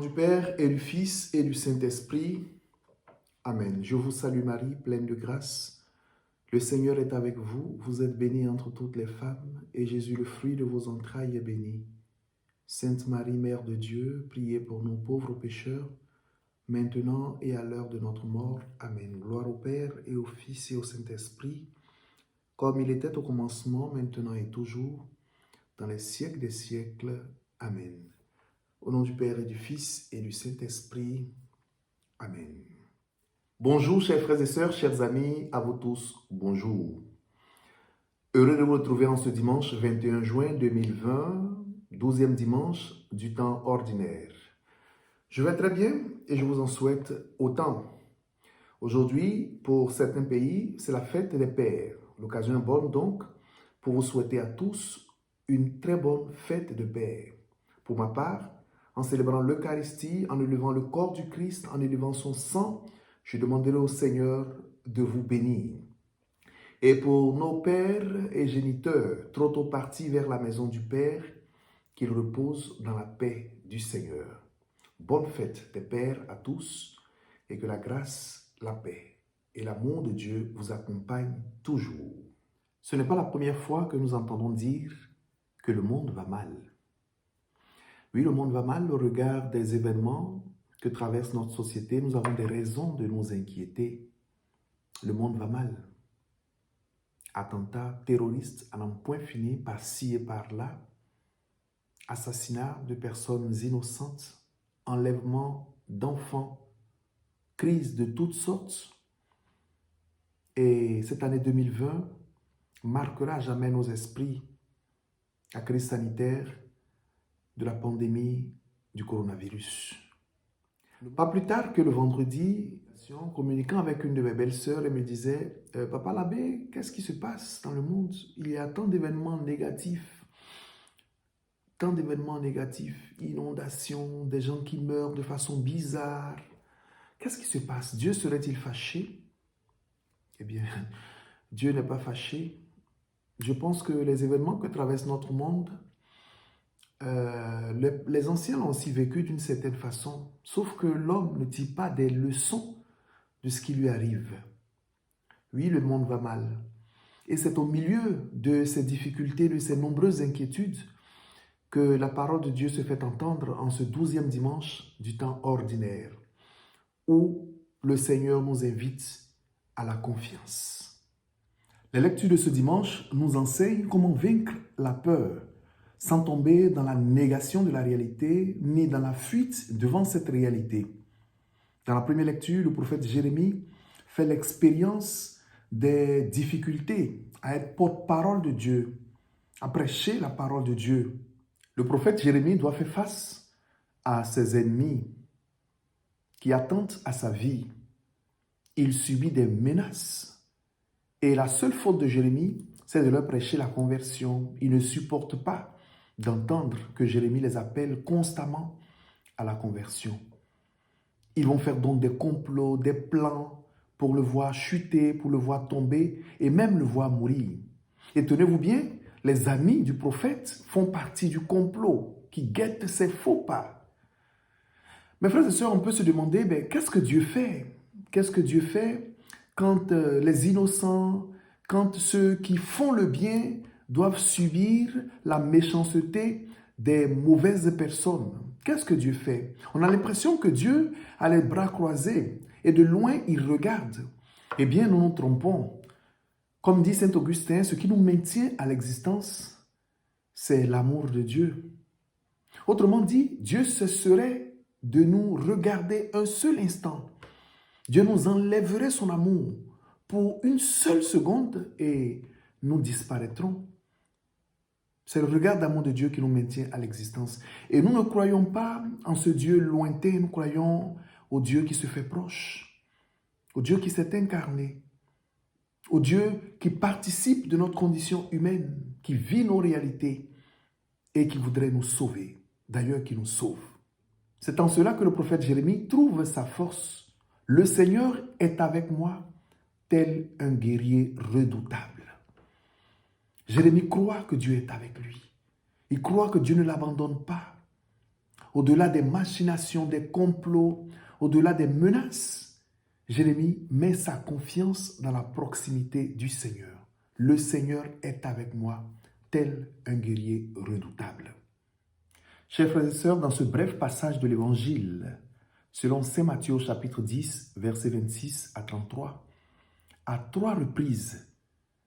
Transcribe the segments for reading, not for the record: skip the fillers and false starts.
du Père et du Fils et du Saint-Esprit. Amen. Je vous salue Marie, pleine de grâce. Le Seigneur est avec vous. Vous êtes bénie entre toutes les femmes, et Jésus, le fruit de vos entrailles, est béni. Sainte Marie, Mère de Dieu, priez pour nous pauvres pécheurs, maintenant et à l'heure de notre mort. Amen. Gloire au Père et au Fils et au Saint-Esprit, comme il était au commencement, maintenant et toujours, dans les siècles des siècles. Amen. Au nom du Père et du Fils et du Saint-Esprit. Amen. Bonjour chers frères et sœurs, chers amis, à vous tous, bonjour. Heureux de vous retrouver en ce dimanche 21 juin 2020, 12e dimanche du temps ordinaire. Je vais très bien et je vous en souhaite autant. Aujourd'hui, pour certains pays, c'est la fête des pères. L'occasion est bonne donc pour vous souhaiter à tous une très bonne fête de pères. Pour ma part, en célébrant l'Eucharistie, en élevant le corps du Christ, en élevant son sang, je demanderai au Seigneur de vous bénir. Et pour nos pères et géniteurs, trop tôt partis vers la maison du Père, qu'ils reposent dans la paix du Seigneur. Bonne fête des pères à tous, et que la grâce, la paix et l'amour de Dieu vous accompagnent toujours. Ce n'est pas la première fois que nous entendons dire que le monde va mal. Oui, le monde va mal au regard des événements que traverse notre société. Nous avons des raisons de nous inquiéter. Le monde va mal. Attentats terroristes à n'en point finir par-ci et par-là. Assassinats de personnes innocentes. Enlèvement d'enfants. Crises de toutes sortes. Et cette année 2020 marquera à jamais nos esprits. La crise sanitaire de la pandémie du coronavirus. Pas plus tard que le vendredi, communiquant avec une de mes belles-sœurs, elle me disait « Papa l'abbé, qu'est-ce qui se passe dans le monde? Il y a tant d'événements négatifs, inondations, des gens qui meurent de façon bizarre. Qu'est-ce qui se passe? Dieu serait-il fâché ?» Eh bien, Dieu n'est pas fâché. Je pense que les événements que traverse notre monde, les anciens l'ont aussi vécu d'une certaine façon, sauf que l'homme ne tire pas des leçons de ce qui lui arrive. Oui, le monde va mal. Et c'est au milieu de ces difficultés, de ces nombreuses inquiétudes, que la parole de Dieu se fait entendre en ce 12e dimanche du temps ordinaire, où le Seigneur nous invite à la confiance. Les lectures de ce dimanche nous enseignent comment vaincre la peur, sans tomber dans la négation de la réalité, ni dans la fuite devant cette réalité. Dans la première lecture, le prophète Jérémie fait l'expérience des difficultés à être porte-parole de Dieu, à prêcher la parole de Dieu. Le prophète Jérémie doit faire face à ses ennemis qui attentent à sa vie. Il subit des menaces. Et la seule faute de Jérémie, c'est de leur prêcher la conversion. Il ne supporte pas d'entendre que Jérémie les appelle constamment à la conversion. Ils vont faire donc des complots, des plans pour le voir chuter, pour le voir tomber et même le voir mourir. Et tenez-vous bien, les amis du prophète font partie du complot qui guette ses faux pas. Mes frères et sœurs, on peut se demander, qu'est-ce que Dieu fait? Qu'est-ce que Dieu fait quand les innocents, quand ceux qui font le bien doivent subir la méchanceté des mauvaises personnes? Qu'est-ce que Dieu fait? On a l'impression que Dieu a les bras croisés et de loin il regarde. Eh bien, nous nous trompons. Comme dit saint Augustin, ce qui nous maintient à l'existence, c'est l'amour de Dieu. Autrement dit, Dieu cesserait de nous regarder un seul instant. Dieu nous enlèverait son amour pour une seule seconde et nous disparaîtrons. C'est le regard d'amour de Dieu qui nous maintient à l'existence. Et nous ne croyons pas en ce Dieu lointain, nous croyons au Dieu qui se fait proche, au Dieu qui s'est incarné, au Dieu qui participe de notre condition humaine, qui vit nos réalités et qui voudrait nous sauver, d'ailleurs qui nous sauve. C'est en cela que le prophète Jérémie trouve sa force. Le Seigneur est avec moi, tel un guerrier redoutable. Jérémie croit que Dieu est avec lui. Il croit que Dieu ne l'abandonne pas. au-delà des machinations, des complots, au-delà des menaces, Jérémie met sa confiance dans la proximité du Seigneur. Le Seigneur est avec moi, tel un guerrier redoutable. Chers frères et sœurs, dans ce bref passage de l'Évangile, selon Saint Matthieu chapitre 10, versets 26 à 33, à 3 reprises,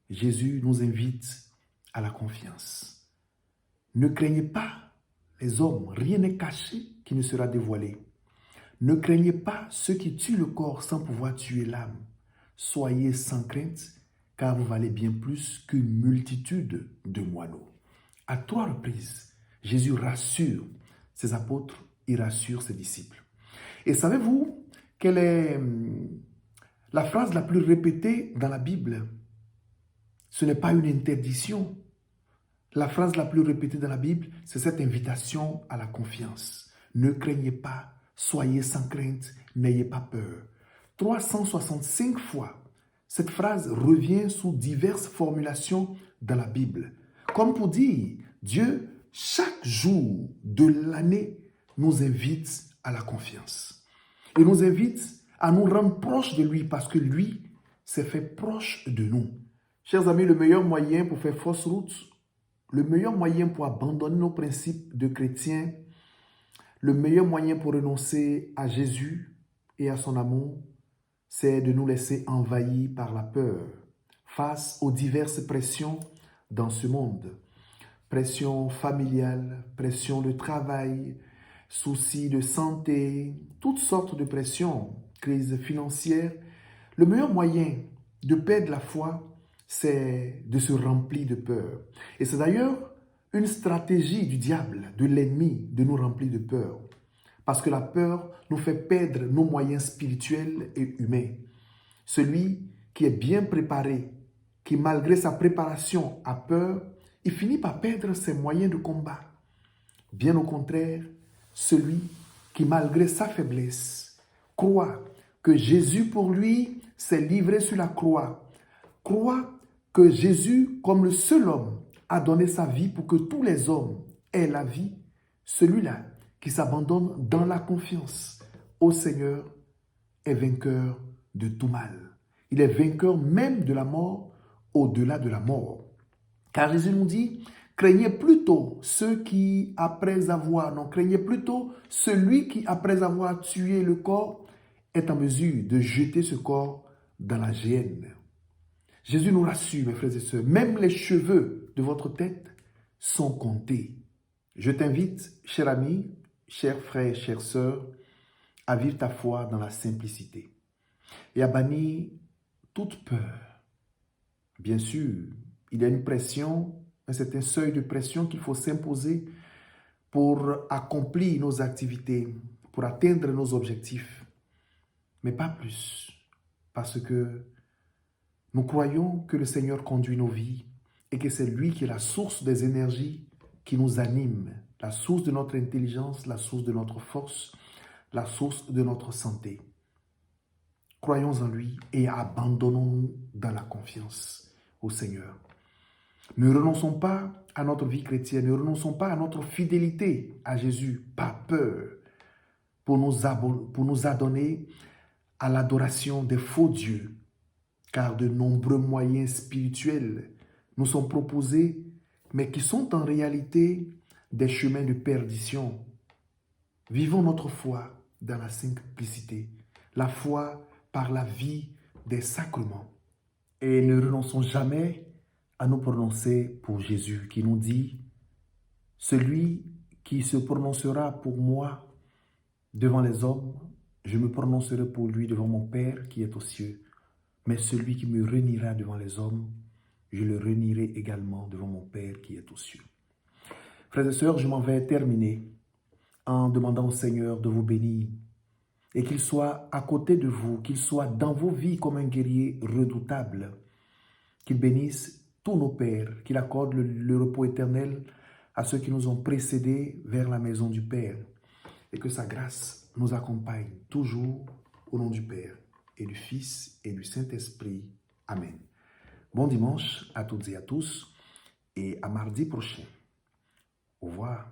Jésus nous invite à la confiance. Ne craignez pas les hommes, rien n'est caché qui ne sera dévoilé. Ne craignez pas ceux qui tuent le corps sans pouvoir tuer l'âme. Soyez sans crainte, car vous valez bien plus qu'une multitude de moineaux. À 3 reprises, Jésus rassure ses apôtres, il rassure ses disciples. Et savez-vous quelle est la phrase la plus répétée dans la Bible? Ce n'est pas une interdiction. La phrase la plus répétée dans la Bible, c'est cette invitation à la confiance. Ne craignez pas, soyez sans crainte, n'ayez pas peur. 365 fois, cette phrase revient sous diverses formulations dans la Bible. Comme pour dire, Dieu, chaque jour de l'année, nous invite à la confiance. Il nous invite à nous rendre proches de lui parce que lui s'est fait proche de nous. Chers amis, le meilleur moyen pour faire fausse route, le meilleur moyen pour abandonner nos principes de chrétiens, le meilleur moyen pour renoncer à Jésus et à son amour, c'est de nous laisser envahir par la peur face aux diverses pressions dans ce monde. Pression familiale, pression de travail, soucis de santé, toutes sortes de pressions, crise financière. Le meilleur moyen de perdre la foi, c'est de se remplir de peur. Et c'est d'ailleurs une stratégie du diable, de l'ennemi, de nous remplir de peur. Parce que la peur nous fait perdre nos moyens spirituels et humains. Celui qui est bien préparé, qui malgré sa préparation a peur, il finit par perdre ses moyens de combat. Bien au contraire, celui qui malgré sa faiblesse croit que Jésus pour lui s'est livré sur la croix, croit que Jésus, comme le seul homme, a donné sa vie pour que tous les hommes aient la vie, celui-là qui s'abandonne dans la confiance au Seigneur est vainqueur de tout mal. Il est vainqueur même de la mort, au-delà de la mort. Car Jésus nous dit, craignez plutôt craignez plutôt celui qui, après avoir tué le corps, est en mesure de jeter ce corps dans la géhenne. Jésus nous rassure, mes frères et sœurs, même les cheveux de votre tête sont comptés. Je t'invite, cher ami, chers frères, chères sœurs, à vivre ta foi dans la simplicité et à bannir toute peur. Bien sûr, il y a une pression, un certain seuil de pression qu'il faut s'imposer pour accomplir nos activités, pour atteindre nos objectifs, mais pas plus, parce que nous croyons que le Seigneur conduit nos vies et que c'est lui qui est la source des énergies qui nous animent, la source de notre intelligence, la source de notre force, la source de notre santé. Croyons en lui et abandonnons-nous dans la confiance au Seigneur. Ne renonçons pas à notre vie chrétienne, ne renonçons pas à notre fidélité à Jésus, pas peur, pour nous adonner à l'adoration des faux dieux, car de nombreux moyens spirituels nous sont proposés, mais qui sont en réalité des chemins de perdition. Vivons notre foi dans la simplicité, la foi par la vie des sacrements. Et ne renonçons jamais à nous prononcer pour Jésus, qui nous dit, « Celui qui se prononcera pour moi devant les hommes, je me prononcerai pour lui devant mon Père qui est aux cieux. Mais celui qui me reniera devant les hommes, je le renierai également devant mon Père qui est aux cieux. » Frères et sœurs, je m'en vais terminer en demandant au Seigneur de vous bénir et qu'il soit à côté de vous, qu'il soit dans vos vies comme un guerrier redoutable, qu'il bénisse tous nos pères, qu'il accorde le repos éternel à ceux qui nous ont précédés vers la maison du Père et que sa grâce nous accompagne toujours au nom du Père et du Fils et du Saint-Esprit. Amen. Bon dimanche à toutes et à tous et à mardi prochain. Au revoir.